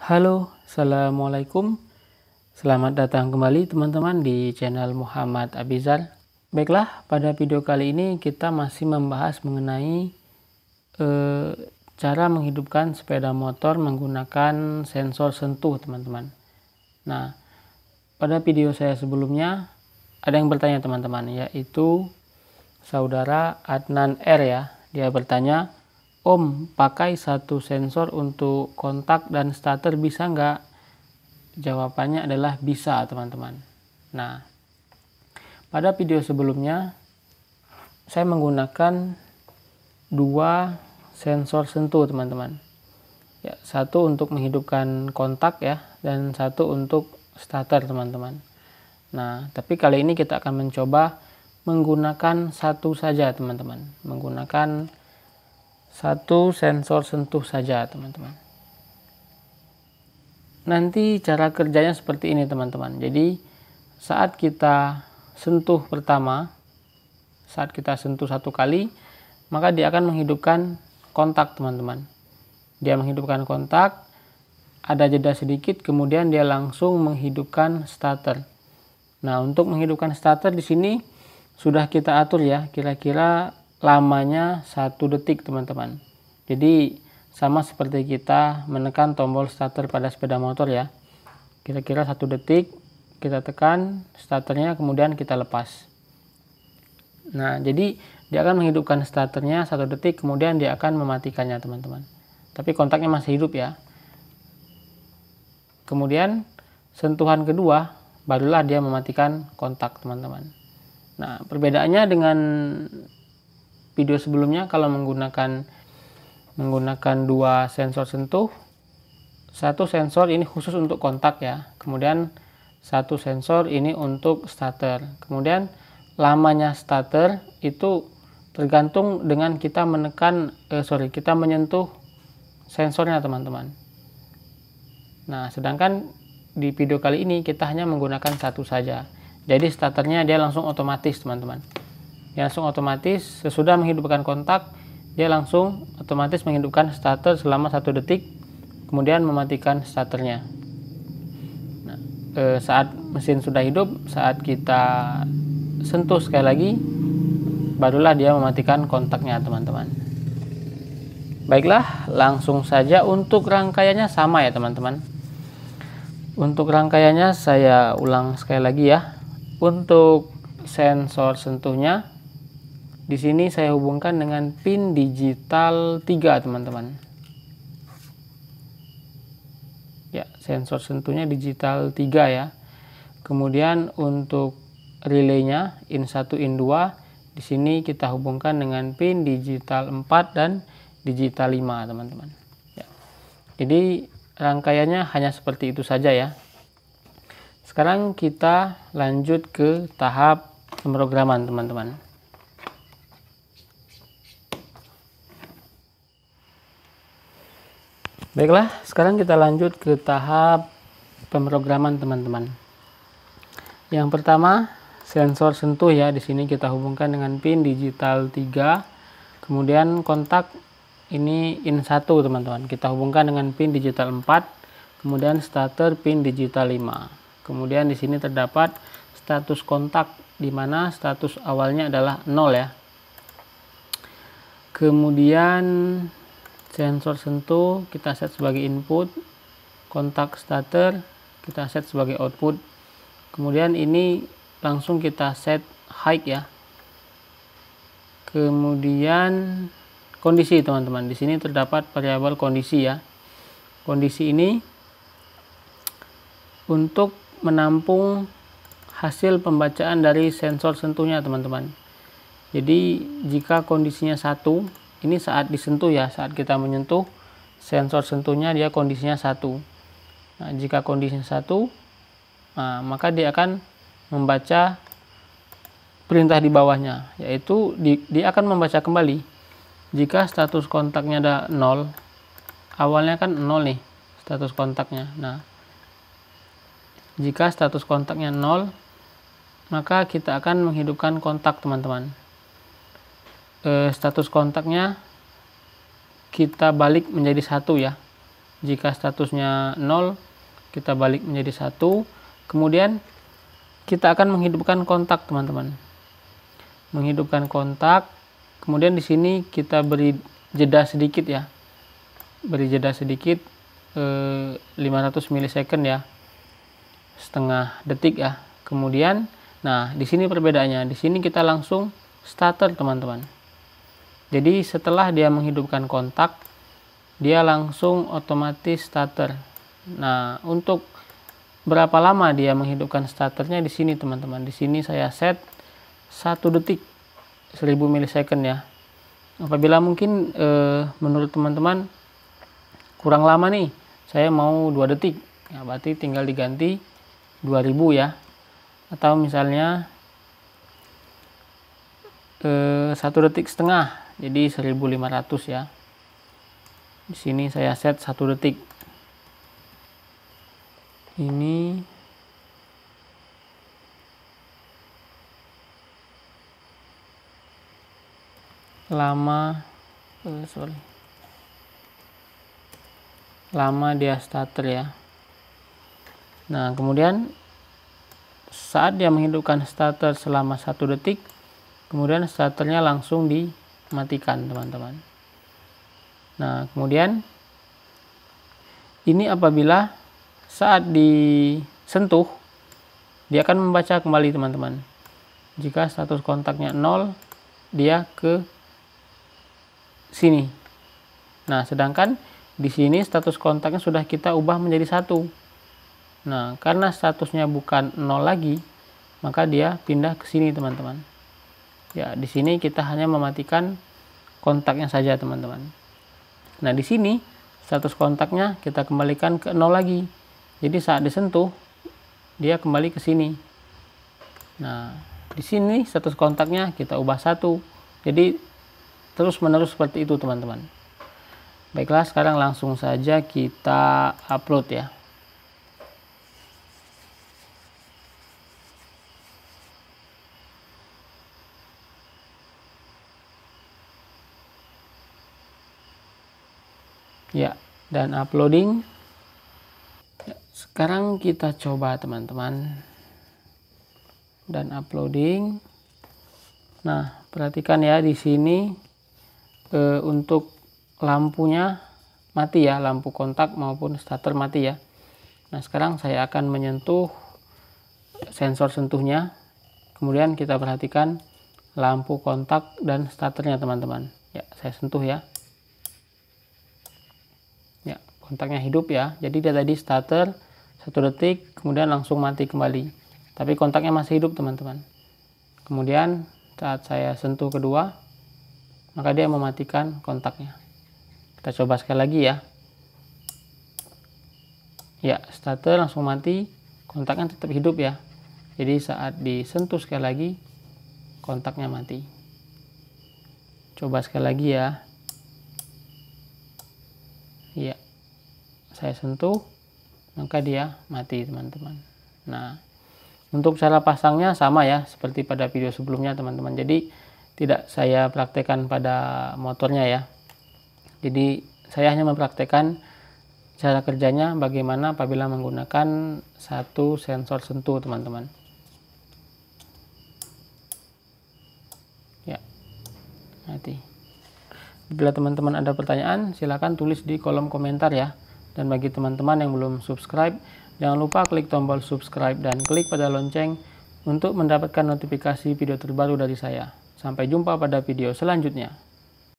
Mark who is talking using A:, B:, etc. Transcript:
A: Halo, Assalamualaikum. Selamat datang kembali teman-teman di channel Muhammad Abizar. Baiklah, pada video kali ini kita masih membahas mengenai cara menghidupkan sepeda motor menggunakan sensor sentuh, teman-teman. Nah, pada video saya sebelumnya ada yang bertanya, teman-teman, yaitu saudara Adnan R ya. Dia bertanya, Om, pakai satu sensor untuk kontak dan starter bisa nggak? Jawabannya adalah bisa, teman-teman. Nah, pada video sebelumnya saya menggunakan dua sensor sentuh, teman-teman. Ya, satu untuk menghidupkan kontak ya, dan satu untuk starter, teman-teman. Nah, tapi kali ini kita akan mencoba menggunakan satu saja, teman-teman. Menggunakan satu sensor sentuh saja, teman-teman. Nanti cara kerjanya seperti ini, teman-teman. Jadi saat kita sentuh pertama, saat kita sentuh satu kali, maka dia akan menghidupkan kontak, teman-teman. Dia menghidupkan kontak, ada jeda sedikit, kemudian dia langsung menghidupkan starter. Nah, untuk menghidupkan starter di sini sudah kita atur ya, kira-kira lamanya 1 detik, teman-teman. Jadi sama seperti kita menekan tombol starter pada sepeda motor ya. Kira-kira 1 detik kita tekan starternya, kemudian kita lepas. Nah, jadi dia akan menghidupkan starternya 1 detik, kemudian dia akan mematikannya, teman-teman. Tapi kontaknya masih hidup ya. Kemudian sentuhan kedua barulah dia mematikan kontak, teman-teman. Nah, perbedaannya dengan video sebelumnya, kalau menggunakan dua sensor sentuh, satu sensor ini khusus untuk kontak ya, kemudian satu sensor ini untuk starter. Kemudian lamanya starter itu tergantung dengan kita menyentuh sensornya, teman-teman. Nah, sedangkan di video kali ini kita hanya menggunakan satu saja. Jadi starternya dia langsung otomatis, teman-teman. Dia langsung otomatis, sesudah menghidupkan kontak, dia langsung otomatis menghidupkan starter selama 1 detik, kemudian mematikan starternya. Nah, saat mesin sudah hidup, saat kita sentuh sekali lagi, barulah dia mematikan kontaknya, teman-teman. Baiklah, langsung saja. Untuk rangkaiannya sama ya, teman-teman. Untuk rangkaiannya saya ulang sekali lagi ya. Untuk sensor sentuhnya, di sini saya hubungkan dengan pin digital 3, teman-teman. Ya, sensor sentuhnya digital 3 ya. Kemudian untuk relaynya in 1 in 2, di sini kita hubungkan dengan pin digital 4 dan digital 5, teman-teman. Ya. Jadi rangkaiannya hanya seperti itu saja ya. Sekarang kita lanjut ke tahap pemrograman, teman-teman. Baiklah, sekarang kita lanjut ke tahap pemrograman, teman-teman. Yang pertama, sensor sentuh ya. Di sini kita hubungkan dengan pin digital 3. Kemudian kontak ini in 1, teman-teman. Kita hubungkan dengan pin digital 4. Kemudian starter pin digital 5. Kemudian di sini terdapat status kontak, di mana status awalnya adalah 0 ya. Kemudian sensor sentuh kita set sebagai input, kontak starter kita set sebagai output. Kemudian ini langsung kita set high ya. Kemudian kondisi, teman-teman. Di sini terdapat variabel kondisi ya. Kondisi ini untuk menampung hasil pembacaan dari sensor sentuhnya, teman-teman. Jadi jika kondisinya 1, ini saat disentuh ya, saat kita menyentuh sensor sentuhnya dia kondisinya 1. Nah, jika kondisinya 1, maka dia akan membaca perintah di bawahnya, yaitu dia akan membaca kembali. Jika status kontaknya ada 0, awalnya kan 0 nih status kontaknya. Nah, jika status kontaknya 0, maka kita akan menghidupkan kontak, teman-teman. Status kontaknya kita balik menjadi 1 ya. Jika statusnya 0, kita balik menjadi 1. Kemudian kita akan menghidupkan kontak, teman-teman. Menghidupkan kontak. Kemudian di sini kita beri jeda sedikit ya. Beri jeda sedikit 500 milisecond ya. Setengah detik ya. Kemudian nah, di sini perbedaannya. Di sini kita langsung starter, teman-teman. Jadi setelah dia menghidupkan kontak, dia langsung otomatis starter. Nah, untuk berapa lama dia menghidupkan starternya di sini, teman-teman. Di sini saya set 1 detik 1000 milisecond ya. Apabila mungkin menurut teman-teman kurang lama nih, saya mau 2 detik. Ya, berarti tinggal diganti 2000 ya. Atau misalnya 1 detik setengah, jadi 1500 ya. Di sini saya set 1 detik. Ini lama dia starter ya. Nah, kemudian saat dia menghidupkan starter selama 1 detik, kemudian starternya langsung dimatikan, teman-teman. Nah, kemudian ini apabila saat disentuh, dia akan membaca kembali, teman-teman. Jika status kontaknya 0, dia ke sini. Nah, sedangkan di sini status kontaknya sudah kita ubah menjadi 1. Nah, karena statusnya bukan 0 lagi, maka dia pindah ke sini, teman-teman. Ya, di sini kita hanya mematikan kontaknya saja, teman-teman. Nah, di sini status kontaknya kita kembalikan ke 0 lagi. Jadi saat disentuh, dia kembali ke sini. Nah, di sini status kontaknya kita ubah 1. Jadi terus-menerus seperti itu, teman-teman. Baiklah, sekarang langsung saja kita upload ya. Ya, dan uploading. Ya, sekarang kita coba, teman-teman. Dan uploading. Nah, perhatikan ya, di sini untuk lampunya mati ya, lampu kontak maupun starter mati ya. Nah, sekarang saya akan menyentuh sensor sentuhnya. Kemudian kita perhatikan lampu kontak dan starternya, teman-teman. Ya, saya sentuh ya. Ya, kontaknya hidup ya. Jadi dia tadi starter 1 detik, kemudian langsung mati kembali. Tapi kontaknya masih hidup, teman-teman. Kemudian saat saya sentuh kedua, maka dia mematikan kontaknya. Kita coba sekali lagi ya. Ya, starter langsung mati, kontaknya tetap hidup ya. Jadi saat disentuh sekali lagi, kontaknya mati. Coba sekali lagi ya. Ya, saya sentuh, maka dia mati, teman-teman. Nah, untuk cara pasangnya sama ya, seperti pada video sebelumnya, teman-teman. Jadi tidak saya praktekkan pada motornya ya. Jadi saya hanya mempraktekkan cara kerjanya bagaimana apabila menggunakan satu sensor sentuh, teman-teman. Ya, mati. Bila teman-teman ada pertanyaan, silakan tulis di kolom komentar ya. Dan bagi teman-teman yang belum subscribe, jangan lupa klik tombol subscribe dan klik pada lonceng untuk mendapatkan notifikasi video terbaru dari saya. Sampai jumpa pada video selanjutnya.